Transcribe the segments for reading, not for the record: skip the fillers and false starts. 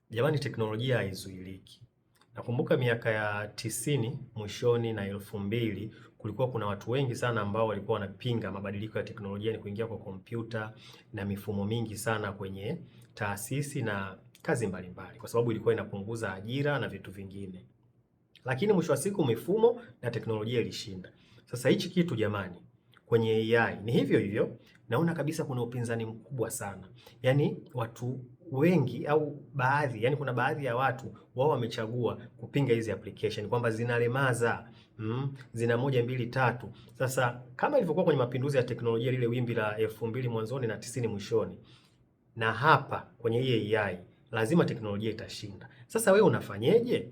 Jamani, teknolojia haizuiliki. Nakumbuka miaka ya 90 mwishoni na 2000 kulikuwa kuna watu wengi sana ambao walikuwa wanapinga mabadiliko ya teknolojia, ni kuingia kwa kompyuta na mifumo mingi sana kwenye taasisi na kazi mbalimbali, kwa sababu ilikuwa inapunguza ajira na vitu vingine. Lakini mwisho wa siku mifumo na teknolojia ilishinda. Sasa hichi kitu jamani, kwenye AI ni hivyo hivyo. Naona kabisa kuna upinzani mkubwa sana. Yaani watu wengi au baadhi, yani kuna baadhi ya watu wao wamechagua kupinga hizi application kwamba zinalemaza, zina moja mbili tatu. Sasa kama ilivyokuwa kwenye mapinduzi ya teknolojia, lile wimbi la 2000 mwanzoni na 90 mwishoni, na hapa kwenye hii AI lazima teknolojia itashinda. Sasa wewe unafanyeje?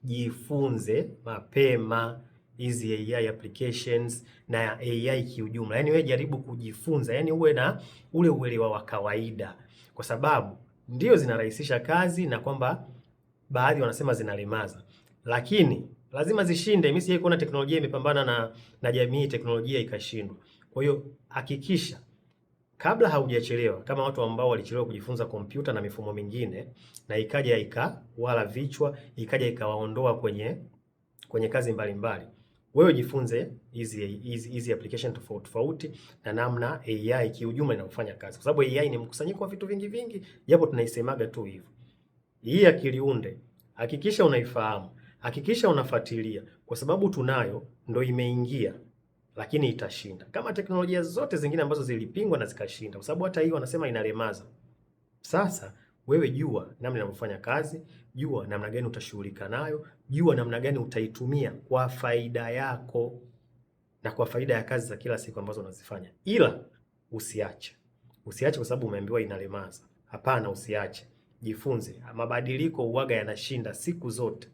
Jifunze mapema hizi AI applications na AI kiujumla. Yaani wewe jaribu kujifunza, yaani uwe na ule uelewa wa kawaida, kwa sababu ndio zinarahisisha kazi na kwamba baadhi wanasema zinalemaza, lakini lazima zishinde. Mimi sijawahi kuona teknolojia imepambana na jamii, teknolojia ikashindwa. Kwa hiyo hakikisha kabla haujachelewa, kama watu ambao walichelewa kujifunza kompyuta na mifumo mingine na ikaja ikawala vichwa, ikaja ikawaondoa kwenye kazi mbalimbali, wewe jifunze hizi application tofauti tofauti na namna AI kiujumla inafanya kazi, kwa sababu AI ni mkusanyiko wa vitu vingi vingi, japo tunaisemaga tu hivyo. Hii akili unde, hakikisha unaifahamu, hakikisha unafuatilia, kwa sababu tunayo, ndo imeingia, lakini itashinda kama teknolojia zote zingine ambazo zilipingwa na zikashinda, kwa sababu hata hii wanasema inalemaza. Sasa wewe jua namna inavyofanya kazi, jua namna gani utashughulika nayo, jua namna gani utaitumia kwa faida yako na kwa faida ya kazi za kila siku ambazo unazifanya. Ila usiache kwa sababu umeambiwa inalemaza. Hapana, usiache, jifunze. Mabadiliko uwaga yanashinda siku zote.